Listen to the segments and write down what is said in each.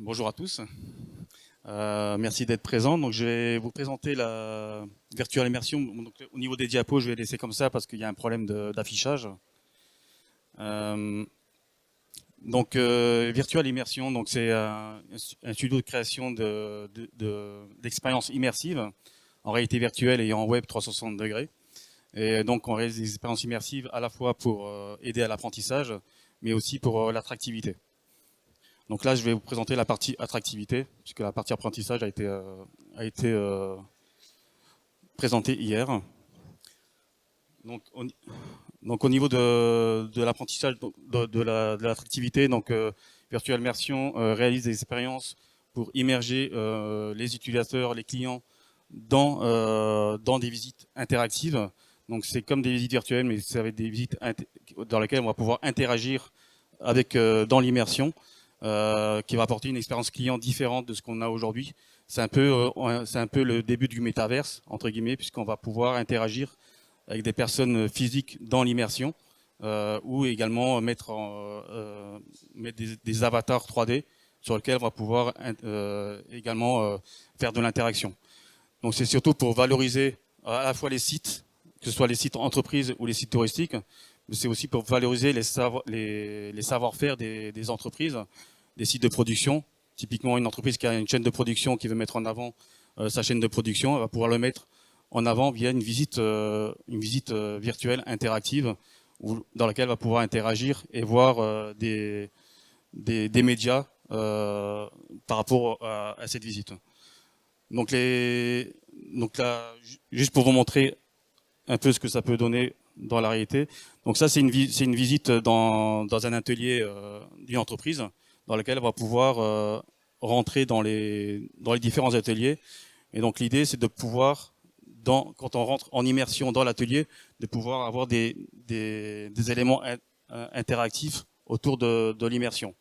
Bonjour à tous. Merci d'être présents. Donc, je vais vous présenter la Virtual Immersion. Donc, au niveau des diapos, je vais laisser comme ça parce qu'il y a un problème d'affichage. Euh, Virtual Immersion, donc c'est un studio de création d'expériences immersives en réalité virtuelle et en web 360 degrés. Et donc, on réalise des expériences immersives à la fois pour aider à l'apprentissage, mais aussi pour l'attractivité. Donc là, je vais vous présenter la partie attractivité, puisque la partie apprentissage a été présentée hier. Donc, au niveau de l'apprentissage, de l'attractivité, Virtual Immersion réalise des expériences pour immerger les utilisateurs, les clients dans des visites interactives. Donc c'est comme des visites virtuelles, mais ça va être des visites dans lesquelles on va pouvoir interagir avec dans l'immersion, qui va apporter une expérience client différente de ce qu'on a aujourd'hui. C'est un peu le début du métaverse entre guillemets, puisqu'on va pouvoir interagir avec des personnes physiques dans l'immersion, ou également mettre des avatars 3D sur lesquels on va pouvoir également faire de l'interaction. Donc c'est surtout pour valoriser à la fois les sites, que ce soit les sites entreprises ou les sites touristiques, mais c'est aussi pour valoriser les savoir-faire des entreprises, des sites de production. Typiquement, une entreprise qui a une chaîne de production qui veut mettre en avant sa chaîne de production, elle va pouvoir le mettre en avant via une visite virtuelle interactive dans laquelle elle va pouvoir interagir et voir des médias par rapport à cette visite. Donc, donc là, juste pour vous montrer un peu ce que ça peut donner dans la réalité. Donc ça, c'est une visite dans un atelier d'une entreprise dans lequel on va pouvoir rentrer dans les différents ateliers. Et donc l'idée, c'est de pouvoir, quand on rentre en immersion dans l'atelier, de pouvoir avoir des éléments interactifs autour de l'immersion.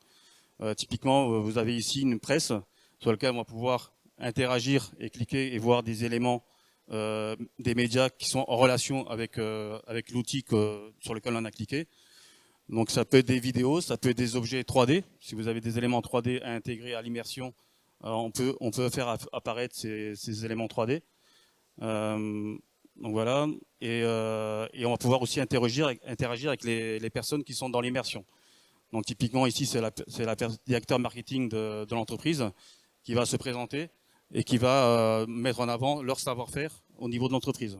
Typiquement, vous avez ici une presse sur laquelle on va pouvoir interagir et cliquer et voir des éléments, des médias qui sont en relation avec l'outil sur lequel on a cliqué. Donc ça peut être des vidéos, ça peut être des objets 3D. Si vous avez des éléments 3D à intégrer à l'immersion, on peut faire apparaître ces éléments 3D. Donc voilà, et on va pouvoir aussi interagir avec les personnes qui sont dans l'immersion. Donc typiquement ici, c'est la directeur marketing de l'entreprise qui va se présenter et qui va mettre en avant leur savoir-faire au niveau de l'entreprise.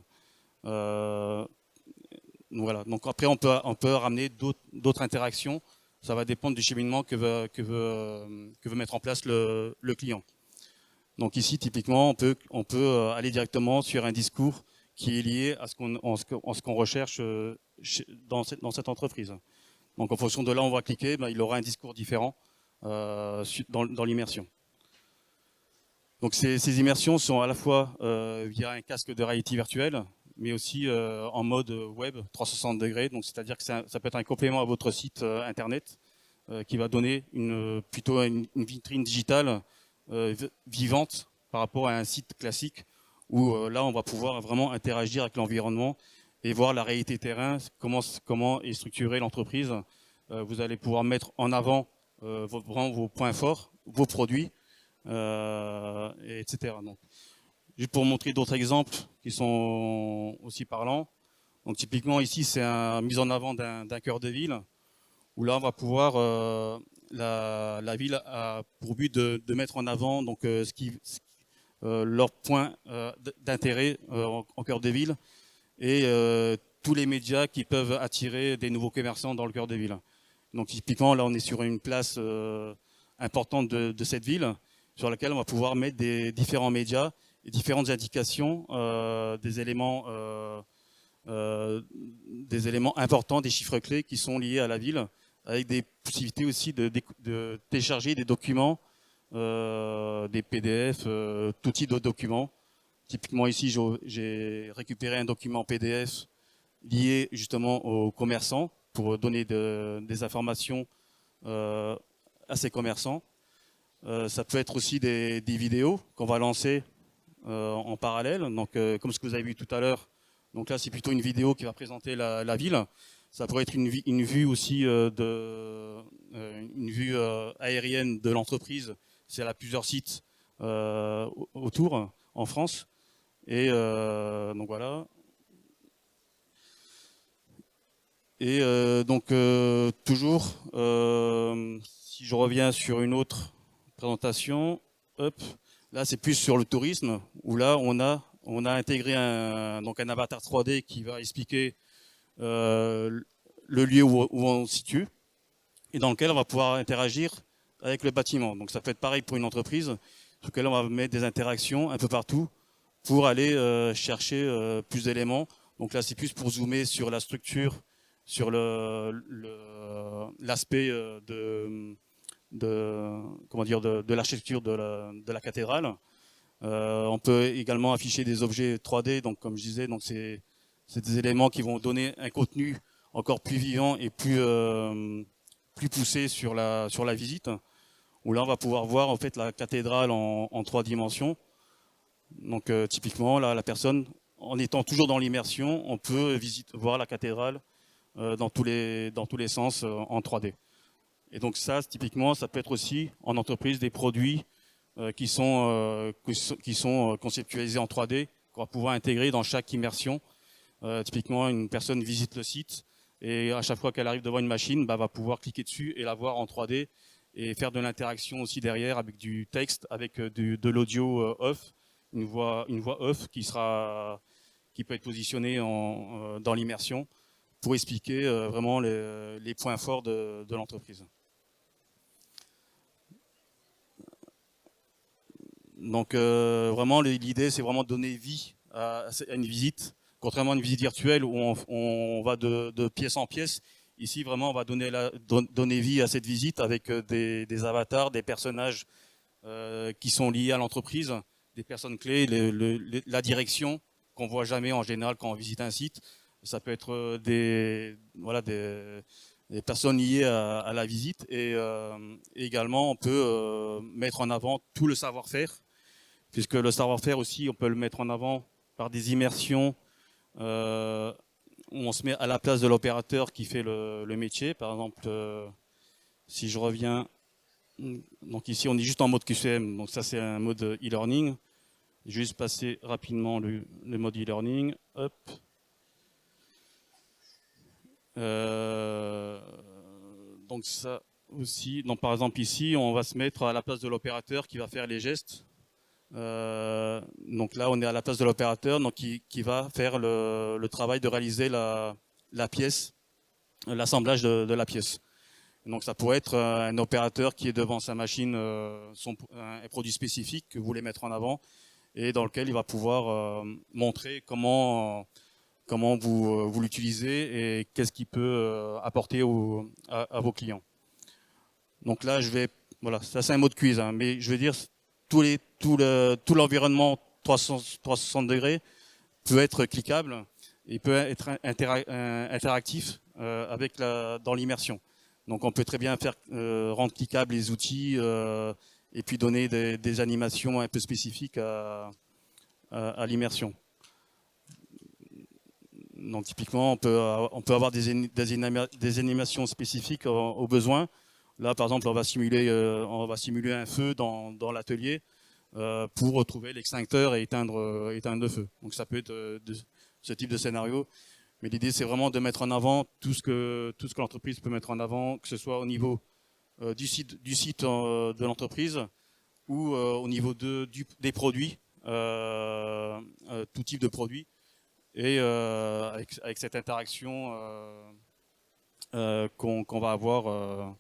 Donc voilà. Donc après, on peut ramener d'autres interactions. Ça va dépendre du cheminement que veut mettre en place le client. Donc ici, typiquement, on peut aller directement sur un discours qui est lié à ce qu'on recherche dans cette entreprise. Donc en fonction de là, on va cliquer, il aura un discours différent dans l'immersion. Donc ces immersions sont à la fois via un casque de réalité virtuelle, mais aussi en mode web 360 degrés. Donc c'est-à-dire que ça peut être un complément à votre site internet qui va donner plutôt une vitrine digitale vivante par rapport à un site classique où là on va pouvoir vraiment interagir avec l'environnement et voir la réalité terrain, comment est structurée l'entreprise. Vous allez pouvoir mettre en avant vraiment vos points forts, vos produits, etc. Donc, juste pour montrer d'autres exemples qui sont aussi parlants. Donc typiquement ici c'est une mise en avant d'un cœur de ville où là on va pouvoir la ville a pour but de mettre en avant donc leurs points d'intérêt en cœur de ville et tous les médias qui peuvent attirer des nouveaux commerçants dans le cœur de ville. Donc typiquement là on est sur une place importante de cette ville sur laquelle on va pouvoir mettre des différents médias et différentes indications, des éléments importants, des chiffres clés qui sont liés à la ville, avec des possibilités aussi de télécharger des documents, des PDF, tout type de documents. Typiquement ici, j'ai récupéré un document PDF lié justement aux commerçants pour donner des informations à ces commerçants. Ça peut être aussi des vidéos qu'on va lancer en parallèle. Donc, comme ce que vous avez vu tout à l'heure, donc là c'est plutôt une vidéo qui va présenter la ville. Ça pourrait être une vue aussi une vue aérienne de l'entreprise c'est elle a plusieurs sites autour en France. Et donc voilà. Et donc toujours, si je reviens sur une autre présentation, hop, là c'est plus sur le tourisme, où là on a intégré donc un avatar 3D qui va expliquer le lieu où on se situe et dans lequel on va pouvoir interagir avec le bâtiment. Donc ça peut être pareil pour une entreprise, sur lequel on va mettre des interactions un peu partout pour aller chercher plus d'éléments. Donc là c'est plus pour zoomer sur la structure, sur l'aspect comment dire de l'architecture de la cathédrale. On peut également afficher des objets 3D, donc comme je disais, donc c'est des éléments qui vont donner un contenu encore plus vivant et plus poussé sur la visite, où là on va pouvoir voir en fait la cathédrale en 3 dimensions. Donc typiquement là la personne, en étant toujours dans l'immersion, on peut voir la cathédrale dans tous les sens en 3D. Et donc ça typiquement ça peut être aussi en entreprise des produits qui sont conceptualisés en 3D, qu'on va pouvoir intégrer dans chaque immersion. Typiquement, une personne visite le site et à chaque fois qu'elle arrive devant une machine, va pouvoir cliquer dessus et la voir en 3D et faire de l'interaction aussi derrière avec du texte, avec de l'audio off, une voix off qui peut être positionnée dans l'immersion pour expliquer vraiment les points forts de l'entreprise. Donc vraiment l'idée c'est vraiment de donner vie à une visite, contrairement à une visite virtuelle où on va de pièce en pièce. Ici vraiment on va donner vie à cette visite avec des avatars, des personnages qui sont liés à l'entreprise, des personnes clés, la direction qu'on voit jamais en général quand on visite un site. Ça peut être des personnes liées à la visite et également on peut mettre en avant tout le savoir-faire, puisque le savoir-faire aussi, on peut le mettre en avant par des immersions où on se met à la place de l'opérateur qui fait le métier. Par exemple, si je reviens, donc ici on est juste en mode QCM, donc ça c'est un mode e-learning. Juste passer rapidement le mode e-learning. Hop. Donc ça aussi, donc par exemple ici, on va se mettre à la place de l'opérateur qui va faire les gestes. Donc là, on est à la place de l'opérateur, donc qui va faire le travail de réaliser la pièce, l'assemblage de la pièce. Donc ça pourrait être un opérateur qui est devant sa machine, un produit spécifique que vous voulez mettre en avant et dans lequel il va pouvoir montrer comment vous l'utilisez et qu'est-ce qu'il peut apporter à vos clients. Donc là, voilà, ça c'est un mot de quiz, hein, mais je veux dire, tout l'environnement 360 degrés peut être cliquable et peut être interactif dans l'immersion. Donc on peut très bien rendre cliquables les outils et puis donner des animations un peu spécifiques à l'immersion. Donc typiquement, on peut avoir des animations spécifiques aux besoins. Là, par exemple, on va simuler un feu dans l'atelier pour retrouver l'extincteur et éteindre le feu. Donc ça peut être ce type de scénario. Mais l'idée, c'est vraiment de mettre en avant tout ce que l'entreprise peut mettre en avant, que ce soit au niveau du site de l'entreprise ou au niveau des produits, tout type de produits, et avec cette interaction qu'on va avoir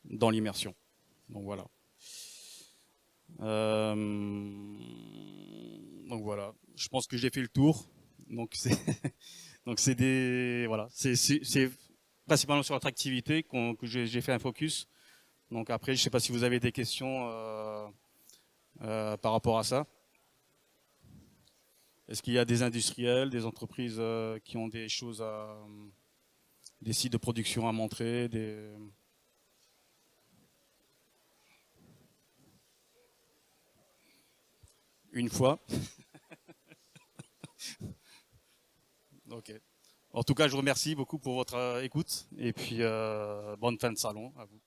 dans l'immersion. Donc voilà. Donc voilà. Je pense que j'ai fait le tour. Donc c'est voilà. C'est principalement sur l'attractivité que j'ai fait un focus. Donc après, je sais pas si vous avez des questions par rapport à ça. Est-ce qu'il y a des industriels, des entreprises qui ont des choses des sites de production à montrer, une fois. Ok. En tout cas, je vous remercie beaucoup pour votre écoute et puis bonne fin de salon à vous.